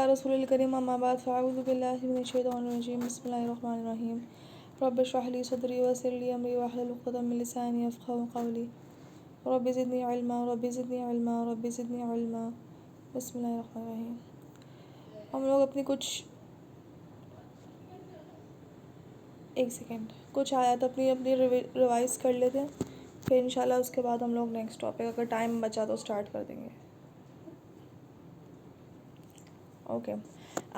रसूलिल करीम अम्मा बाद फ़अऊज़ु बिल्लाहि मिनश्शैतानिर्रजीम बिस्मिल्लाहिर्रहमानिर्रहीम रब्बि इश्रह ली सदरी वयस्सिर ली अमरी वहलुल उक़दतम मिन लिसानी यफ़क़हू क़ौली रब्बि ज़िदनी इल्मा रब्बि ज़िदनी इल्मा रब्बि ज़िदनी इल्मा। बिस्मिल्लाहिर्रहमानिर्रहीम। हम लोग अपनी एक सेकेंड कुछ आयत अपनी अपनी रिवाइज़ कर लेते हैं, फिर इंशाल्लाह उसके बाद हम लोग नेक्स्ट टॉपिक अगर टाइम बचा तो स्टार्ट कर देंगे। ओके,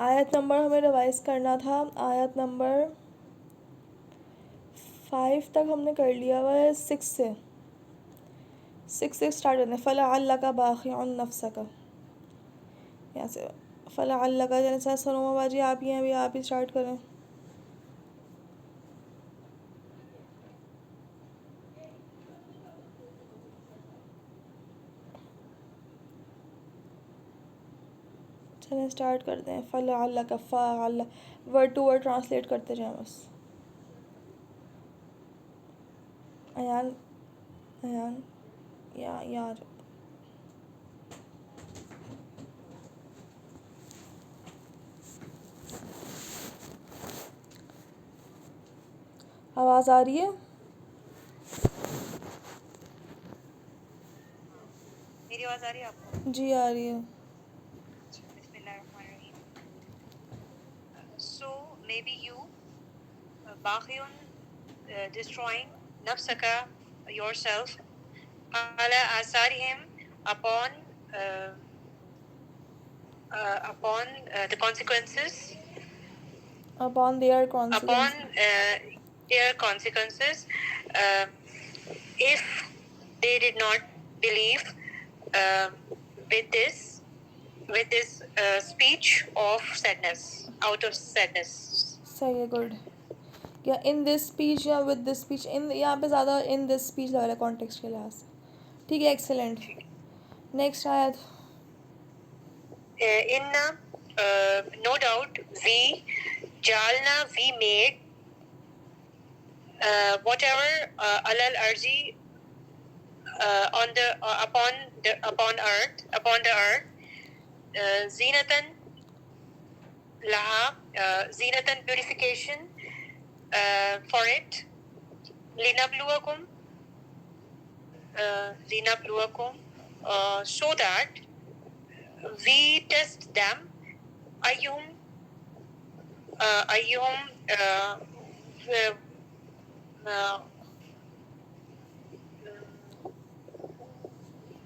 आयत नंबर हमें रिवाइज़ करना था। आयत नंबर 5 तक हमने कर लिया हुआ है। 6 से स्टार्ट करते हैं। फ़लअल्लका बाख़िउन नफ़्सका, यहाँ से फ़लअल्लका जैसा सरोमा बाजी आप ही हैं, अभी आप ही स्टार्ट करें। चलें स्टार्ट करते हैं। फ़लअल्लका फ़अल्ल वर्ड टू वर्ड ट्रांसलेट करते जाएं बस। अयान अयान यार आवाज़ आ रही है? मेरी आवाज़ आ रही है आपको? जी आ रही है। So maybe you baghiyun, destroying nafsaka, yourself, ala asarihim, upon the consequences, Upon their upon consequences. their consequences, uh, if they did not believe uh, with this speech of sadness, out of sadness. सही है, good. या in this speech या with this speech, इन यहाँ पे ज़्यादा in this speech लग रहा है कॉन्टेक्स्ट के लिहाज से। ठीक है, एक्सेलेंट। नेक्स्ट आयत। Inna, no doubt, we made whatever alal arzi, upon the earth, zinatan laha, zinatan purification for it, linabluwakum, so that we test them, ayyuhum, uh,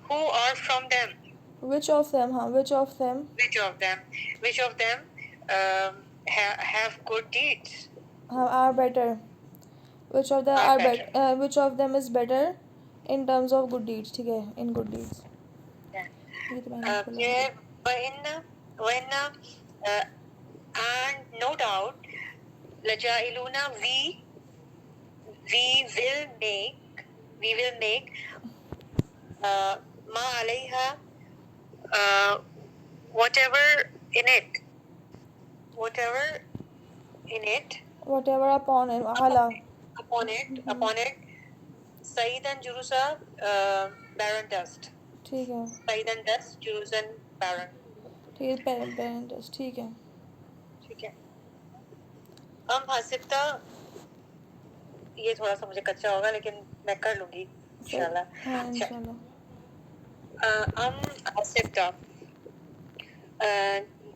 who are from them, Which of them, हाँ, which of them which of them have good deeds, are better, which of them are are better. better, which of them is better in terms of good deeds। ठीक है, in good deeds। Yeah. ये तो मैंने खोला है। Yeah, when and no doubt, lajailuna, we will make ma alayha, whatever in it, Whatever upon it, ala। upon it, Saidan Jurusa, barren dust. ठीक है, Saidan dust, Jurusan barren. ठीक है, parents, ठीक है। ठीक है। हसिब्ता, ये थोड़ा सा मुझे कच्चा होगा लेकिन मैं कर लूंगी इंशाल्लाह। हाँ, इंशाल्लाह। हसिब्ता,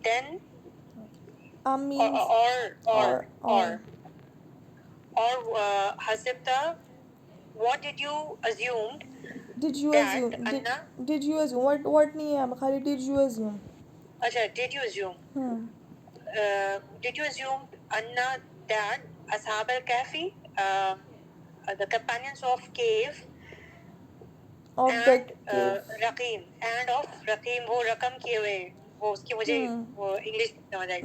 then means or or Hasibta, what did you assume did you that assume Anna? did you assume what नहीं है खाली did you assume। अच्छा, did you assume? Did you assume Anna that Ashab al-Kahfi, the companions of cave, of and the cave Raqim, and of Raqim, वो रकम किए हुए, वो उसकी मुझे वो इंग्लिश समझ आई।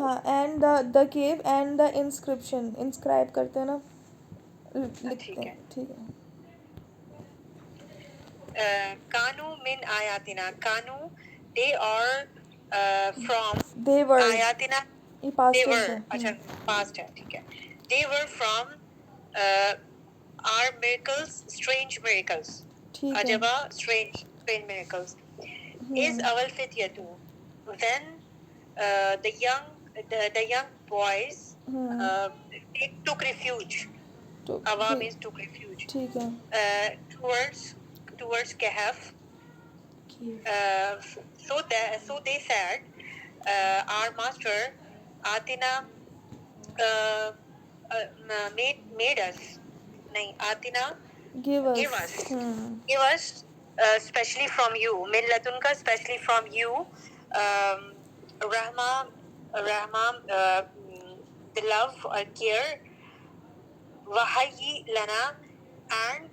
हाँ, and the cave and the inscription, inscribe करते हैं ना, लिखते ठीक हैं। है। ठीक है। कानू मिन आयातिना, कानू, they are from they were आयातिना, ये past they tense were, है। अच्छा past है, ठीक है, they were from our miracles, strange miracles, ठीक है। अजबा, strange miracles, is awal fityatu, when the young boys they took refuge. तो Awa means took refuge. ठीक है. Towards Kahf. So they said, our master Atina made us. Nahi, Atina give give us. us especially from you. Min ladunka, especially from you. Rahma, the love or care. Wahayi lana, and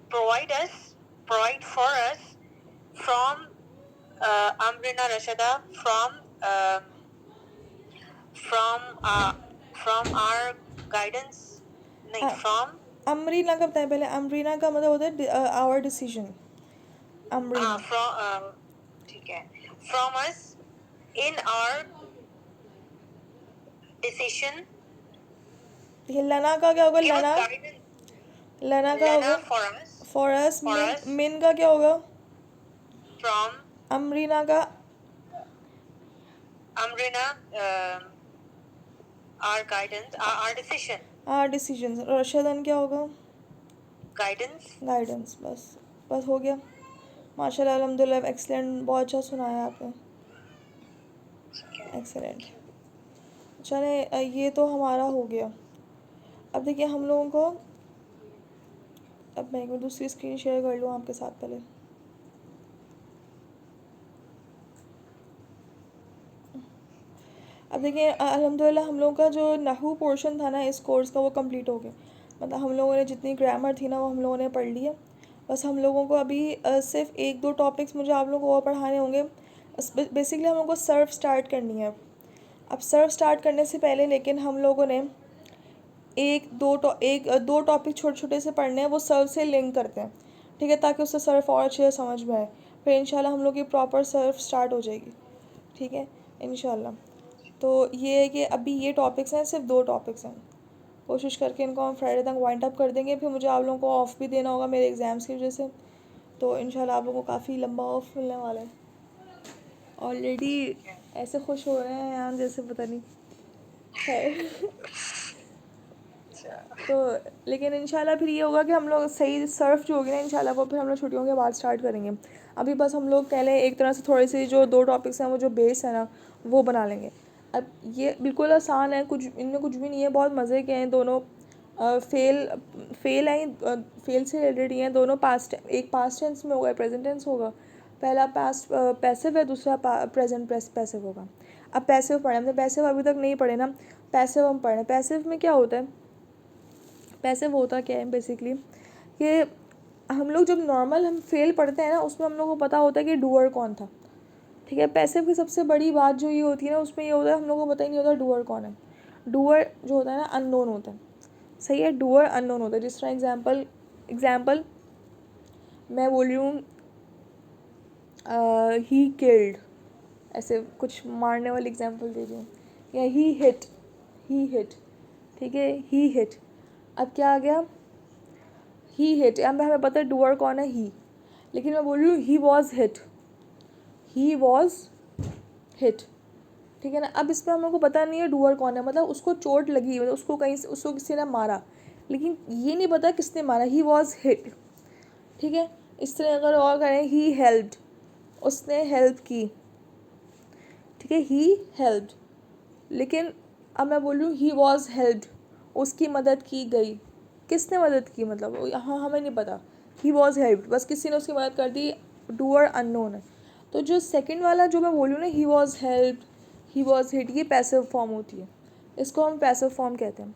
provide for us from Amrina Rashada, from our guidance. नहीं, from Amrina का बताएं पहले. अमरीना का मतलब होता है our decision. Amrina. ठीक है. From us in our decision. ये लना का क्या होगा? लना. लना का होगा for us. मिन का क्या होगा? From. अमरीना का. Amrina, our guidance, our decision. our decisions. रशदन क्या होगा? guidance. बस हो गया. माशाल्लाह, अल्हम्दुलिल्लाह, एक्सीलेंट. बहुत अच्छा सुनाया आपने. एक्सीलेंट. चले, ये तो हमारा हो गया. अब देखिए हम लोगों को, अब मैं एक दूसरी स्क्रीन शेयर कर लूँ आपके साथ पहले. अब देखिए अल्हम्दुलिल्लाह हम लोगों का जो नहू पोर्शन था ना इस कोर्स का वो कंप्लीट हो गया. मतलब हम लोगों ने जितनी ग्रामर थी ना वो हम लोगों ने पढ़ ली है. बस हम लोगों को अभी सिर्फ 1-2 टॉपिक्स मुझे आप लोगों को और पढ़ाने होंगे. बेसिकली हम लोगों को सर्व स्टार्ट करनी है. अब सर्व स्टार्ट करने से पहले लेकिन हम लोगों ने दो टॉपिक छोटे छोटे से पढ़ने हैं, वो सर्व से लिंक करते हैं. ठीक है, ताकि उससे सर्व और अच्छे से समझ में आए. फिर इंशाल्लाह हम लोग की प्रॉपर सर्व स्टार्ट हो जाएगी. ठीक है इंशाल्लाह. तो ये है कि अभी ये टॉपिक्स हैं, सिर्फ 2 टॉपिक्स हैं. कोशिश करके इनको हम फ्राइडे तक वाइंड अप कर देंगे. फिर मुझे आप लोगों को ऑफ़ भी देना होगा मेरे एग्ज़ाम्स की वजह से. तो इंशाल्लाह आप लोगों को काफ़ी लंबा ऑफ मिलने वाला है. ऑलरेडी ऐसे खुश हो रहे हैं यहाँ जैसे पता नहीं खैर. तो लेकिन इंशाल्लाह फिर ये होगा कि हम लोग सही सर्फ जो होगी ना इंशाल्लाह वो फिर हम लोग छुट्टियों के बाद स्टार्ट करेंगे. अभी बस हम लोग पहले एक तरह से थोड़ी सी जो 2 टॉपिक्स हैं वो जो बेस है ना वो बना लेंगे. अब ये बिल्कुल आसान है, कुछ इनमें कुछ भी नहीं है. बहुत मज़े के हैं दोनों. फेल से रिलेटेड ही हैं दोनों. एक पास्ट टेंस में होगा, प्रेजेंट टेंस होगा. पहला पास्ट पैसिव है, दूसरा प्रेजेंट पैसिव होगा. अब पैसिव पढ़े हमने. पैसिव अभी तक नहीं पढ़े ना. पैसिव हम पढ़ें. पैसिव में क्या होता है? पैसिव होता क्या है बेसिकली कि हम लोग जब नॉर्मल हम फेल पढ़ते हैं ना उसमें हम लोग को पता होता है कि डूअर कौन था. ठीक है, पैसिव की सबसे बड़ी बात जो ये होती है ना उसमें ये होता है हम लोग को पता ही नहीं होता डूअर कौन है. डूअर जो होता है ना अननोन होता है. सही है, डूअर अननोन होता है. जिस तरह एग्जाम्पल मैं बोल रही हूँ ही किल्ड, ऐसे कुछ मारने वाली एग्जाम्पल दे रही हूँ. या ही हिट. ठीक है, ही हिट. अब क्या आ गया? ही हिट. अब हमें पता है डूअर कौन है, ही. लेकिन मैं बोल रही हूँ ही वॉज हिट. ठीक है ना. अब इसमें हम लोग को पता नहीं है डूअर कौन है. मतलब उसको चोट लगी, मतलब उसको किसी ने मारा, लेकिन ये नहीं पता किसने मारा. He was hit. ठीक है. इस तरह अगर और करें, ही हेल्प्ड, उसने हेल्प की. ठीक है, ही हेल्प्ड. लेकिन अब मैं बोल रही हूँ ही वॉज हेल्प्ड, उसकी मदद की गई. किसने मदद की मतलब यहाँ हमें नहीं पता. ही वॉज हेल्प्ड, बस किसी ने उसकी मदद कर दी. डूअर अननोन है. तो जो सेकंड वाला जो मैं बोल रही हूँ ना, ही was helped, he was hit, ये पैसिव फॉर्म होती है. इसको हम पैसिव फॉर्म कहते हैं.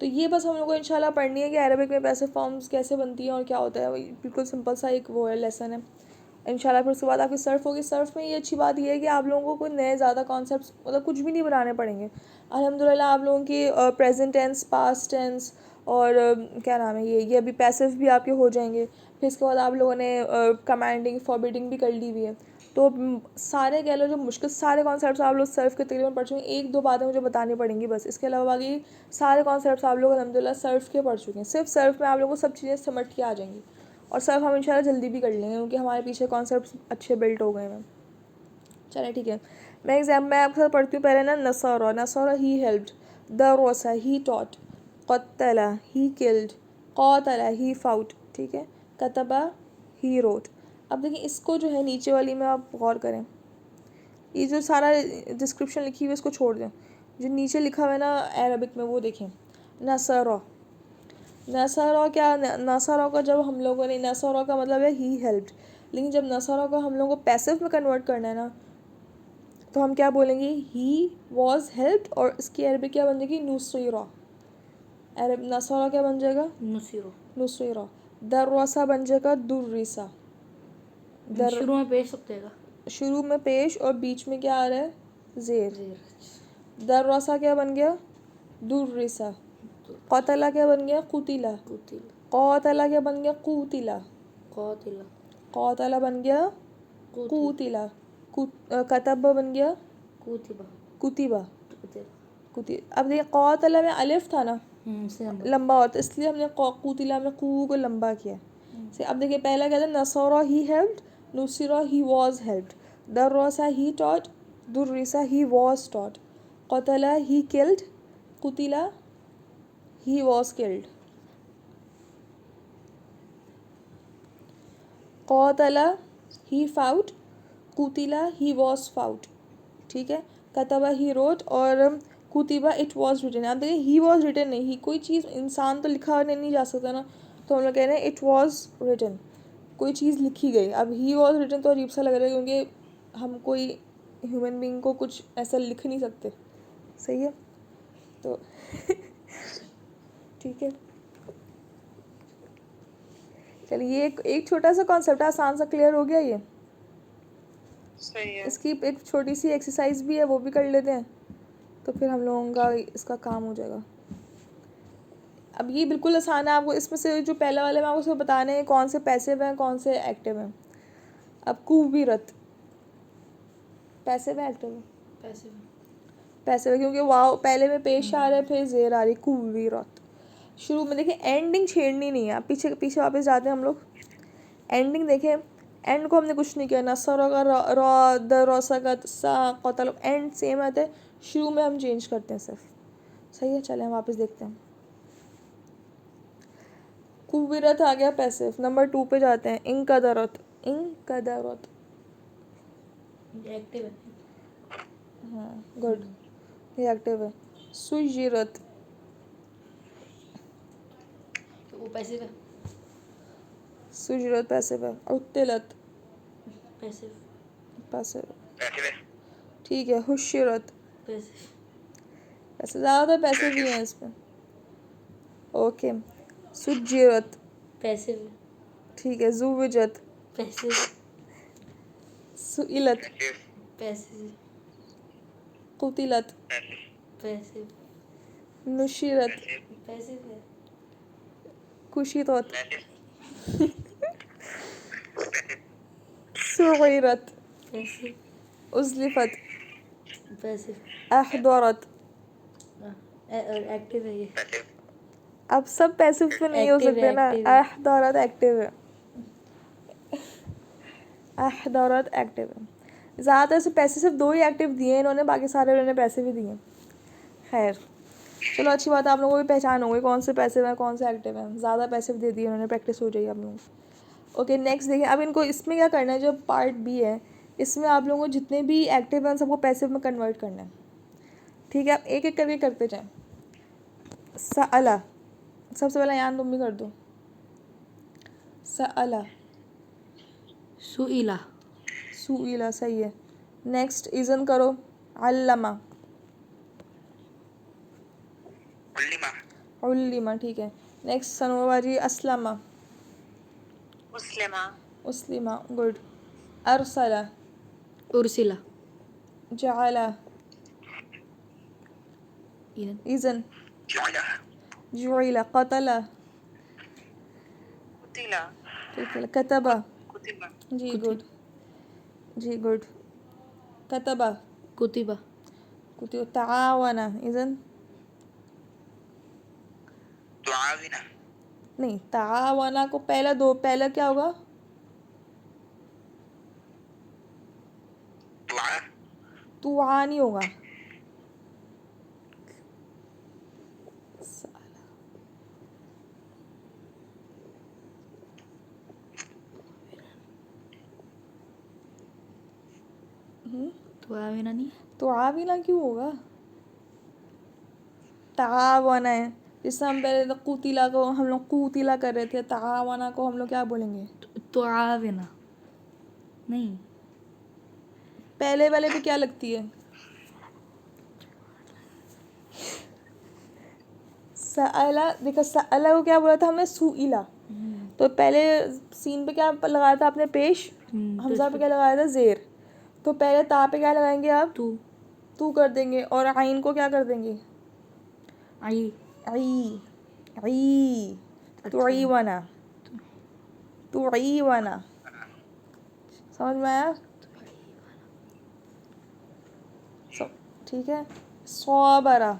तो ये बस हम लोग को इंशाल्लाह पढ़नी है कि अरबिक में पैसिव फॉर्म्स कैसे बनती हैं और क्या होता है. बिल्कुल सिंपल सा एक वो है, लेसन है इंशाल्लाह. फिर उसके बाद आपकी सर्फ होगी. सर्फ में ये अच्छी बात ये है कि आप लोगों को कोई नए ज़्यादा कॉन्सेप्ट्स मतलब कुछ भी नहीं बनाने पड़ेंगे. अल्हम्दुलिल्लाह आप लोगों की प्रेजेंट टेंस, पास्ट टेंस और क्या नाम है ये अभी पैसिव भी आपके हो जाएंगे. फिर इसके बाद आप लोगों ने कमांडिंग, फॉरबिडिंग भी कर ली हुई है. तो सारे कह लो जो मुश्किल सारे कॉन्सेप्ट्स आप लोग सर्फ के तकरीबन पढ़ चुके हैं. 1-2 बातें मुझे बतानी पड़ेंगी बस. इसके अलावा बाकी सारे कॉन्सेप्ट्स आप लोग अल्हम्दुलिल्लाह सर्फ के पढ़ चुके हैं. सिर्फ सर्फ में आप लोगों को सब चीज़ें समझ के आ जाएंगी. और सर्फ हम इंशाल्लाह जल्दी भी कर लेंगे क्योंकि हमारे पीछे कॉन्सेप्ट्स अच्छे बिल्ट हो गए हैं. चलें ठीक है. मैं आपके साथ पढ़ती हूँ पहले ना। नसरा ही हेल्प्ड, दरसा ही टॉट, क़त्तला ही किल्ड, क़ातला ही फाउट, ठीक है। कतबा ही रोट। अब देखिए इसको जो है नीचे वाली में आप गौर करें, ये जो सारा डिस्क्रिप्शन लिखी हुई है इसको छोड़ दें, जो नीचे लिखा हुआ है ना अरबिक में वो देखें। नसरा, नसरा क्या, नसरा का जब हम लोगों ने, नसरा का मतलब है ही हेल्प्ड, लेकिन जब नसरा का हम लोगों को पैसिव में कन्वर्ट करना है ना, तो हम क्या बोलेंगे, ही वॉज हेल्प्ड, और इसकी अरबिक क्या बन जाएगी, नुसरा। अरब नसरा क्या बन जाएगा, नुसरा। दरवासा बन जाएगा दुर्रिसा। शुरू में पेश सकते हैं, शुरू में पेश और बीच में क्या आ रहा है, जेर। दरवासा क्या बन गया, दुर्रिसा। क़तला क्या बन गया, कुतिला। क़ातला क्या बन गया, कुतिला। क़ातला बन गया कुतिला। कतब बन गया कुतिबा। अब देखिए क़ातला में अलिफ था ना, लंबा होता, इसलिए हमने कुतिला में कू को लंबा किया से। अब देखिए पहला क्या था, नसरा ही हेल्प्ड, नुसिरा ही वॉज हेल्प्ड, दरसा ही टॉट, दुर्रिसा ही वॉज टॉट, क़तला ही किल्ड, कुतिला ही वॉज किल्ड। क़ातला ही फाउट, कुतिला ही वॉज फाउट, ठीक है। कतबा ही रोट, और कुतिबा इट वॉज रिटन। आप देखिए ही वॉज रिटन नहीं, ही कोई चीज़, इंसान तो लिखा नहीं जा सकता ना, तो हम लोग कह रहे हैं इट वॉज रिटन, कोई चीज़ लिखी गई। अब ही वॉज रिटन तो अजीब सा लग रहा है, क्योंकि हम कोई ह्यूमन बीइंग को कुछ ऐसा लिख नहीं सकते, सही है तो ठीक है। चलिए एक छोटा सा कॉन्सेप्ट आसान सा क्लियर हो गया ये, सही है। इसकी एक छोटी सी एक्सरसाइज भी है, वो भी कर लेते हैं, तो फिर हम लोगों का इसका काम हो जाएगा। अब ये बिल्कुल आसान है, आपको इसमें से जो पहले वाले में आपको सब बताने हैं कौन से पैसिव हैं कौन से एक्टिव हैं। अब कुव्विरत पैसिव है एक्टिव है, पैसिव है, क्योंकि वाव पहले में पेश आ रहा है, फिर जेर आ रही, कुव्विरत। शुरू में देखिए एंडिंग छेड़नी नहीं है, आप पीछे पीछे वापस जाते हैं हम लोग। एंडिंग देखें, एंड को हमने कुछ नहीं किया, नसरा का रॉ दरसा का सा क़तल, एंड सेम आता है, शुरू में हम चेंज करते हैं सिर्फ, सही है। चलें हम वापस देखते हैं। कुव्विरत आ गया पैसिव। नंबर 2 पे जाते हैं, इंकदरत। इंकदरत एक्टिव है, हाँ गुड, ये एक्टिव है। सुजिरत, तो वो पैसिव है, सुजिरत पैसिव है। उत्तिलत पैसिव पैसिव, ठीक है। हुशिरत पैसिव पैसे ज़्यादातर पैसिव ही हैं इसमें, ओके। सुजिरत पैसिव ठीक है। जुविजत पैसिव सुइलत पैसिव कुतिलत पैसिव नुशिरत पैसिव है, कुशितत सुगिरत पैसिव उज़लिफत पैसिव अहदरत। एक्टिव है ये, अब सब पैसिव तो नहीं हो Active है, सकते ना। active है। अहदरत एक्टिव है, अहदरत एक्टिव है। ज़्यादातर से पैसे सिर्फ 2 ही एक्टिव दिए इन्होंने, बाकी सारे इन्होंने पैसे भी दिए। खैर चलो अच्छी बात है, आप लोगों को भी पहचान हो गई कौन से पैसिव हैं कौन से एक्टिव हैं। ज़्यादा पैसिव दे दिए उन्होंने, प्रैक्टिस हो जाएगी आप लोगों को। ओके नेक्स्ट देखिए, अब इनको इसमें क्या करना है, जो पार्ट बी है इसमें आप लोगों को जितने भी एक्टिव हैं सबको पैसिव में कन्वर्ट करना है, ठीक है। आप एक एक करके करते जाएं। सअला, सबसे पहले यान तुम भी कर दो। सअला, सुइला सुइला सही है। नेक्स्ट इज़न करो। अल्लमा, उल्लिमा ठीक है। नेक्स्ट सनोबाजी, अस्लमा, मुस्लिमा, उस्लिमा गुड। अरसला, उर्सिला जअला, इधन इज़न, जुइला, क़तला कुतिला, ठीक है। कतबा कुतिबा, जी गुड, जी गुड। कतबा कुतिबा कुतिबा। ताआवना इज़न नहीं, ताआवना को पहला क्या होगा, तुआ नहीं होगा। तो आवेना नहीं तुआ भी ना क्यों होगा? तावाना है। जिससे हम पहले तो कुतिला को हम लोग कुतिला कर रहे थे, तावाना को हम लोग क्या बोलेंगे? तो आवेना नहीं। पहले वाले पे क्या लगती है? सअला, देखो सअला को क्या बोला था हमने? सुइला। तो पहले सीन पे क्या लगाया था आपने? पेश। हमजा पे क्या लगाया था? जेर। तो पहले ता पे क्या लगाएंगे आप? तू कर देंगे। और आइन को क्या कर देंगे? आई आई। आई। तुईवाना। तुईवाना। समझ में आया? ठीक है। सौबरा।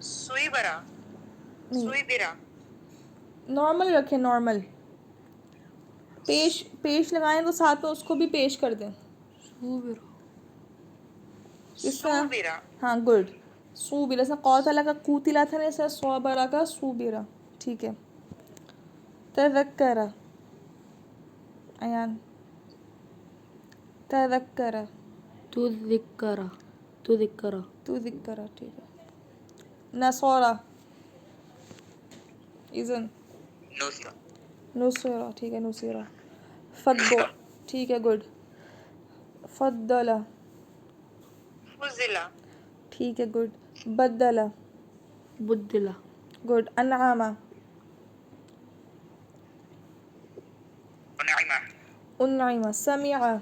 सुईबरा, सुईबिरा, नॉर्मल रखें, नॉर्मल। पेश पेश लगाएं तो साथ में उसको भी पेश कर दें। सुबिरा, हाँ, गुड। सूबिरा। इसमें कौतला का कूतिला था ना, इसमें सौबरा का सूबिरा। ठीक है। तज़क्करा। अयान। तज़क्करा। तू दिक्करा तू दिक्करा तू ज़िक्करा। ठीक है। नसौरा। इज़न। नुसरा। ठीक है, नुसरा। फद्दो। ठीक है, गुड। फद्दला। फुजिला, ठीक है, गुड। बद्दला। बुद्दिला गुड। अनआमा। उन्नाइमा। समिआ।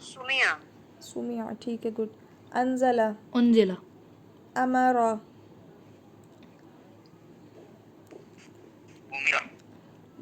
सुमिया, सुमिआ। ठीक है, गुड। अनजला। उंजिला अमरा।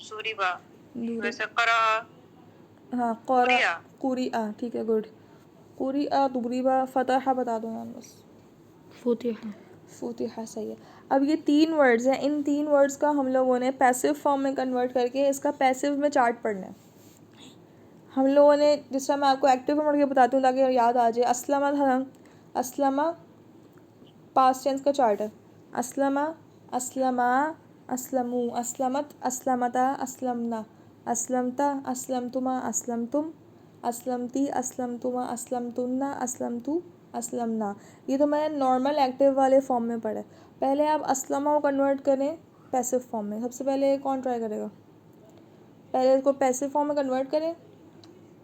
सुरिबा, दूरी। वैसे करा, हाँ, क़रा। कुरिया, कुरिआ। ठीक है, गुड। कुरिआ। दुरीबा। फतहा बता दो यार बस। फुतिहा फुतिहा सही है। अब ये 3 वर्ड्स हैं। इन 3 वर्ड्स का हम लोगों ने पैसिव फॉर्म में कन्वर्ट करके इसका पैसिव में चार्ट पढ़ना है। हम लोगों ने, जिस तरह मैं आपको एक्टिव में पढ़ के बताती हूँ ताकि याद आ जाए। अस्लमा था ना, अस्लमा पास्ट टेंस का चार्ट है। अस्लमा, अस्लमा, अस्लमू, अस्लमत, अस्लमता, अस्लमना, अस्लमता, अस्लमतुमा, अस्लमतुम, अस्लमती, अस्लमतुमा, अस्लमतुन्ना, अस्लमतु, अस्लमना। ये तो मैंने नॉर्मल एक्टिव वाले फॉर्म में पढ़ा है। पहले आप अस्लमा को कन्वर्ट करें पैसिव फॉर्म में। सबसे पहले कौन ट्राई करेगा? पहले इसको पैसिव फॉर्म में कन्वर्ट करें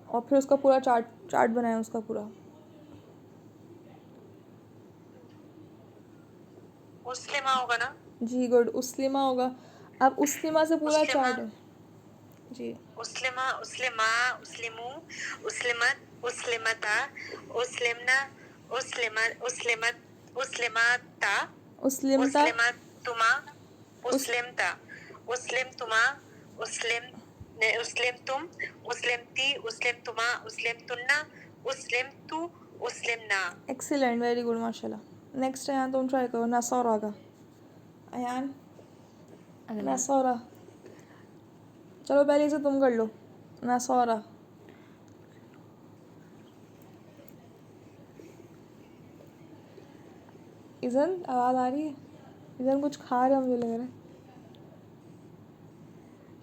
और फिर उसका पूरा चार्ट बनाएं उसका पूरा। मुस्लिमा होगा ना? जी, गुड। उस्लिमा होगा। अब उस्लिमा से पूरा उस्लिमा, चार्ट है। जी। उस्लिमा, उस्लिमा, उस्लिमू, उस्लिमत, उस्लिमता, उस्लिमना, उस्लिमत, उस्लिमत, उस्लिमता, उस्लिमता। उस्लिमतुमा, उस्लिमता, उस्लिमतुमा, उस्लिम उस्लिमतुम, उस्लिमती, उस्लिमतुमा, उस्लिमतुन्ना, उस्लिमतु, उस्लिमना। एक्सीलेंट, वेरी गुड, माशाल्लाह। नेक्स्ट अयान तुम ट्राई करो नसौरा का। अयान, नसौरा। चलो पहले इसे तुम कर लो। नसौरा। इज़न आवाज़ आ रही है? इज़न कुछ खा रहा मुझे लग रहा है।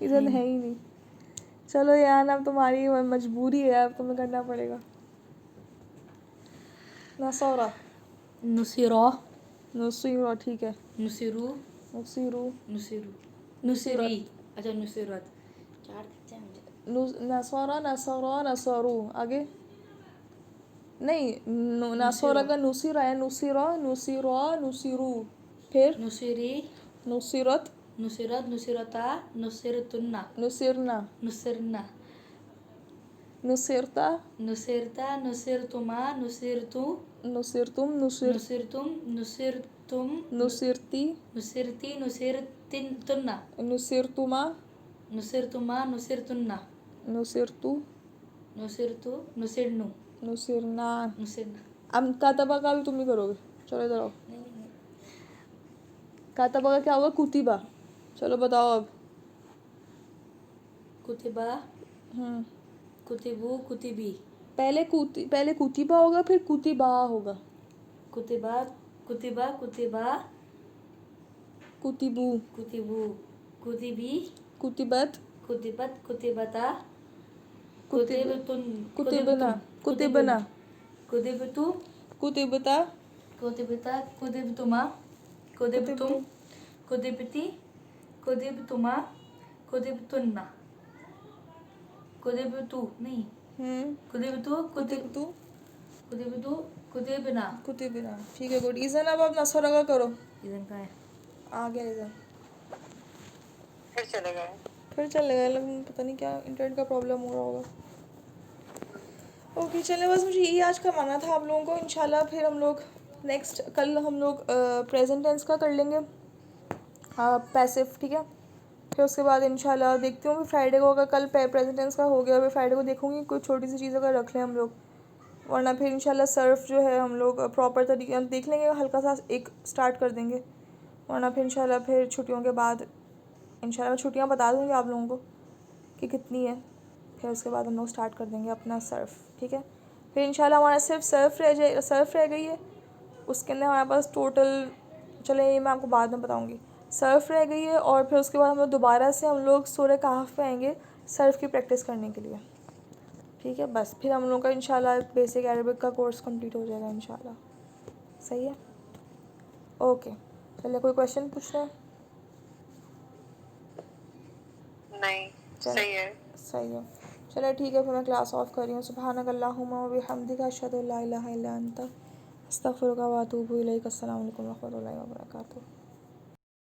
इज़न है ही नहीं। चलो यार, अब तुम्हारी मजबूरी है, अब तुम्हें करना पड़ेगा। नसौरा। नुसिरा नुसीरा। ठीक है। नुसिरू नुसीरू। नुसिरू नुसिरी अच्छा नुसिरत चार देते हैं मुझे। नसौरा, नसौरा, नसौरू। आगे नहीं, नसौरा का नुसीरा है। नुसीरा, नुसीरा, नुसीरू। फिर नुसिरी नुसीरत, नुसिरत नुसिरता नुसिरतुन्ना नुसिरना, नुसिरना नुसिरता, नुसिरता नुसिरतुमा नुसिरतु नुसिरतुम, नुसिरतुम नुसिरतुम नुसिरती, नुसिरती नुसिरतिन्ना नुसिरतुमा, नुसिरतुमा नुसिरतुन्ना नुसिरतु, नुसिरतु नुसिरनु नुसिरना। नुसिरना अब कातबा का भी तुम ही करोगे। चलो इधर आओ। कातबा का क्या होगा? कुतिबा। चलो बताओ अब। कुतिबा, कुतिबू, कुतिबी। पहले कुतिबा होगा, फिर कुतिबा होगा। कुतिबा, कुतिबा, कुतिबा, कुतिबू, कुतिबू, कुतिबी, कुतिबत, कुतिबत, कुतिबता, कुतिब कुतिबतुन, कुतिबना, कुतिबना, कुतिबतु, कुतिबता, कुतिबता, कुतिबतुमा, कुतिबतुम, कुतिबती, कुतिबतुमा, कुतिबतुन्ना, कुतिबतु नहीं, कुतिबतु, कुतिबतु, कुतिबतु, कुतिबना। कुतिबना। ठीक है, गुड। ईज़न अब आप नसर लगा करो। इधर का है। आ गया ईज़न। फिर चले गए। फिर चलेगा, लेकिन पता नहीं क्या इंटरनेट का प्रॉब्लम हो रहा होगा। ओके चलें, बस मुझे यही आज करवाना था आप लोगों को। इंशाल्लाह फिर हम लोग कल हम लोग प्रेजेंट टेंस का कर लेंगे, पैसिव, ठीक है। फिर उसके बाद इंशाल्लाह देखती हूँ, फ्राइडे को अगर कल प्रेजेंट टेंस का हो गया, फिर फ्राइडे को देखूँगी कोई छोटी सी चीज़ अगर रख लें हम लोग, वरना फिर इंशाल्लाह सर्फ जो है हम लोग प्रॉपर तरीके देख लेंगे, हल्का सा एक स्टार्ट कर देंगे, वरना फिर इंशाल्लाह फिर छुट्टियों के बाद इंशाल्लाह छुट्टियाँ बता दूँगी आप लोगों को कि कितनी है, फिर उसके बाद हम लोग स्टार्ट कर देंगे अपना सर्फ, ठीक है। फिर इंशाल्लाह हमारा सिर्फ सर्फ रह गई है, उसके अंदर हमारे पास टोटल, चले ये मैं आपको बाद में बताऊँगी, सर्फ रह गई है। और फिर उसके बाद हम लोग दोबारा से हम लोग सूरह कहफ पे आएंगे सर्फ की प्रैक्टिस करने के लिए, ठीक है। बस फिर हम लोग का इंशाल्लाह बेसिक अरबिक का कोर्स कंप्लीट हो जाएगा इंशाल्लाह। सही है, ओके। चलिए, कोई क्वेश्चन पूछना है? नहीं, सही है। सही है, चलो ठीक है, फिर मैं क्लास ऑफ कर रही हूँ। सुब्हानक अल्लाहुम्मा व बिहम्दिका अशहदु अल्ला इलाहा इल्ला अंता अस्तगफिरुका व अतूबु इलैक। अस्सलामु अलैकुम व रहमतुल्लाहि व बरकातुहू।